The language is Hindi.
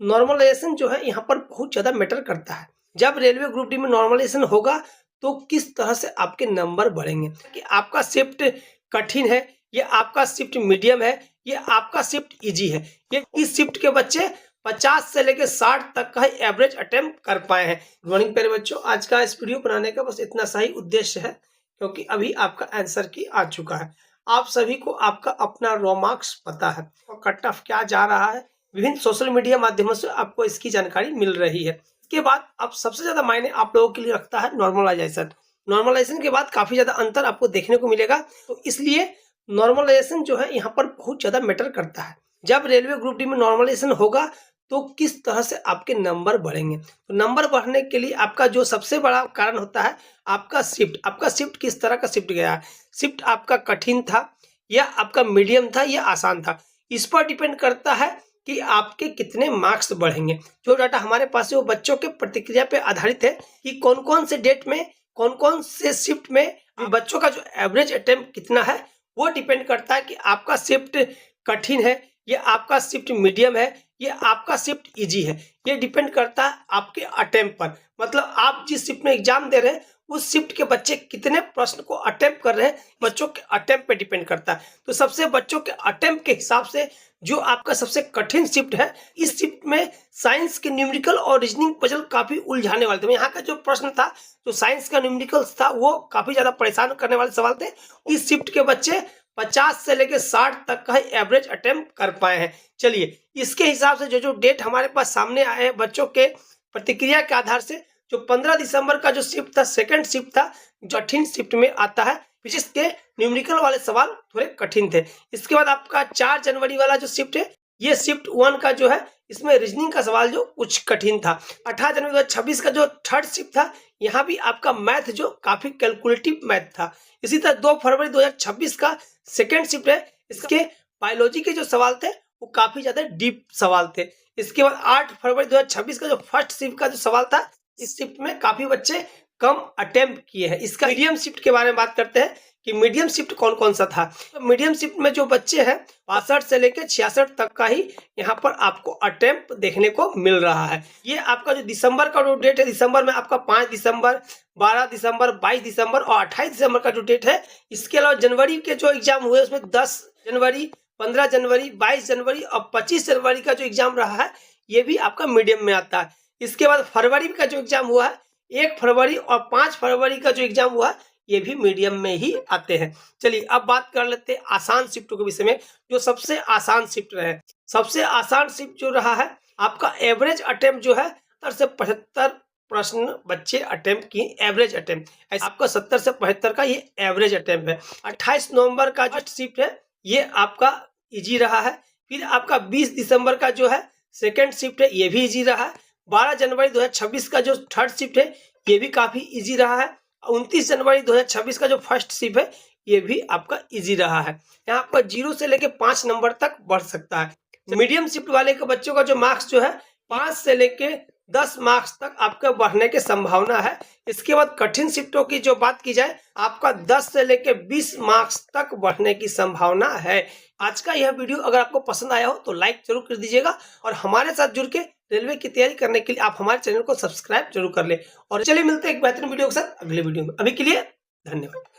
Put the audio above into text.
नॉर्मलाइजेशन जो है यहाँ पर बहुत ज़्यादा मैटर करता है। जब रेलवे ग्रुप डी में नॉर्मलाइजेशन होगा तो किस तरह से आपके नंबर बढ़ेंगे कि आपका शिफ्ट कठिन है, ये आपका शिफ्ट मीडियम है, ये आपका शिफ्ट इजी है। ये इस शिफ्ट के बच्चे 50 से लेकर 60 तक का एवरेज अटेम्प्ट कर पाए हैं। गुड मॉर्निंग प्यारे बच्चों, आज का इस वीडियो बनाने का बस इतना सही उद्देश्य है क्योंकि अभी आपका आंसर की आ चुका है। आप सभी को आपका अपना रॉ मार्क्स पता है और कट ऑफ क्या जा रहा है, विभिन्न सोशल मीडिया माध्यमों से आपको इसकी जानकारी मिल रही है। इसके बाद अब सबसे ज्यादा मायने आप लोगों के लिए रखता है नॉर्मलाइजेशन। नॉर्मलाइजेशन के बाद काफी ज्यादा अंतर आपको देखने को मिलेगा, तो इसलिए नॉर्मलाइजेशन जो है यहाँ पर बहुत ज्यादा मैटर करता है। जब रेलवे ग्रुप डी में नॉर्मलाइजेशन होगा तो किस तरह से आपके नंबर बढ़ेंगे। तो नंबर बढ़ने के लिए आपका जो सबसे बड़ा कारण होता है आपका शिफ्ट। आपका शिफ्ट किस तरह का शिफ्ट गया है, शिफ्ट आपका कठिन था या आपका मीडियम था या आसान था, इस पर डिपेंड करता है कि आपके कितने मार्क्स बढ़ेंगे। जो डाटा हमारे पास है वो बच्चों के प्रतिक्रिया पे आधारित है कि कौन कौन से डेट में कौन कौन से शिफ्ट में बच्चों का जो एवरेज अटेम्प्ट कितना है वो डिपेंड करता है कि आपका शिफ्ट कठिन है, ये आपका शिफ्ट मीडियम है, ये आपका शिफ्ट इजी है। ये डिपेंड करता है आपके अटेम्प्ट पर, मतलब आप जिस शिफ्ट में एग्जाम दे रहे हैं उस शिफ्ट के बच्चे कितने प्रश्न को अटेम्प्ट कर रहे हैं, बच्चों के अटेम्प्ट पे डिपेंड करता है। तो सबसे बच्चों के अटेम्प्ट के हिसाब से जो आपका सबसे कठिन शिफ्ट है, इस शिफ्ट में साइंस के न्यूमेरिकल और रीजनिंग पजल काफी उलझाने वाले थे। यहाँ का जो प्रश्न था, जो साइंस का न्यूमेरिकल्स था, वो काफी ज्यादा परेशान करने वाले सवाल थे। इस शिफ्ट के बच्चे 50 से लेकर 60 तक का एवरेज अटेम्प्ट कर पाए हैं। चलिए, इसके हिसाब से जो डेट हमारे पास सामने आए हैं बच्चों के प्रतिक्रिया के आधार से, जो 15 दिसंबर का जो शिफ्ट था, सेकंड शिफ्ट था, जो कठिन शिफ्ट में आता है, विशेष के न्यूमेरिकल वाले सवाल थोड़े कठिन थे। इसके बाद आपका 4 जनवरी वाला जो शिफ्ट है, ये शिफ्ट 1 का जो है, इसमें रीजनिंग का सवाल जो कुछ कठिन था। 18 जनवरी 2026 का जो थर्ड शिफ्ट था, यहाँ भी आपका मैथ जो काफी कैलकुलेटिव मैथ था। इसी तरह 2 फरवरी 2026 का सेकेंड शिफ्ट है, इसके बायोलॉजी के जो सवाल थे वो काफी ज्यादा डीप सवाल थे। इसके बाद 8 फरवरी 2026 का जो फर्स्ट शिफ्ट का जो सवाल था, इस शिफ्ट में काफी बच्चे कम अटेम्प्ट किए हैं। इसका मीडियम शिफ्ट के बारे में बात करते हैं कि मीडियम शिफ्ट कौन कौन सा था। तो मीडियम शिफ्ट में जो बच्चे हैं 62 से लेकर 66 तक का ही यहाँ पर आपको अटेम्प्ट देखने को मिल रहा है। ये आपका जो दिसंबर का जो डेट है, दिसंबर में आपका 5 दिसंबर, 12 दिसंबर, 22 दिसंबर और 28 दिसंबर का जो डेट है। इसके अलावा जनवरी के जो एग्जाम हुए उसमें 10 जनवरी, 15 जनवरी, 22 जनवरी और 25 जनवरी का जो एग्जाम रहा है, ये भी आपका मीडियम में आता है। इसके बाद फरवरी का जो एग्जाम हुआ है, 1 फरवरी और 5 फरवरी का जो एग्जाम हुआ है, ये भी मीडियम में ही आते हैं। चलिए, अब बात कर लेते हैं आसान शिफ्टों के विषय में। जो सबसे आसान शिफ्ट रहे, सबसे आसान शिफ्ट जो रहा है, आपका एवरेज अटेम्प्ट जो है 70 से 75 प्रश्न बच्चे अटेम्प्ट किए, एवरेज अटेम्प्ट। आपका 70 से 75 का ये एवरेज अटेम्प्ट है। 28 नवंबर का जो शिफ्ट है, ये आपका इजी रहा है। फिर आपका 20 दिसंबर का जो है सेकेंड शिफ्ट है, ये भी इजी रहा है। 12 जनवरी 2026 का जो थर्ड शिफ्ट है, ये भी काफी इजी रहा है। 29 जनवरी 2026 का जो फर्स्ट शिफ्ट है, ये भी आपका इजी रहा है। यहाँ आपका 0 से लेके 5 नंबर तक बढ़ सकता है। मीडियम शिफ्ट वाले के बच्चों का जो मार्क्स जो है 5 से लेके 10 मार्क्स तक आपका बढ़ने की संभावना है। इसके बाद कठिन शिफ्टों की जो बात की जाए, आपका 10 से लेके 20 मार्क्स तक बढ़ने की संभावना है। आज का यह वीडियो अगर आपको पसंद आया हो तो लाइक जरूर कर दीजिएगा और हमारे साथ जुड़ के रेलवे की तैयारी करने के लिए आप हमारे चैनल को सब्सक्राइब जरूर कर ले। और चलिए, मिलते हैं एक बेहतरीन वीडियो के साथ अगले वीडियो में। अभी के लिए धन्यवाद।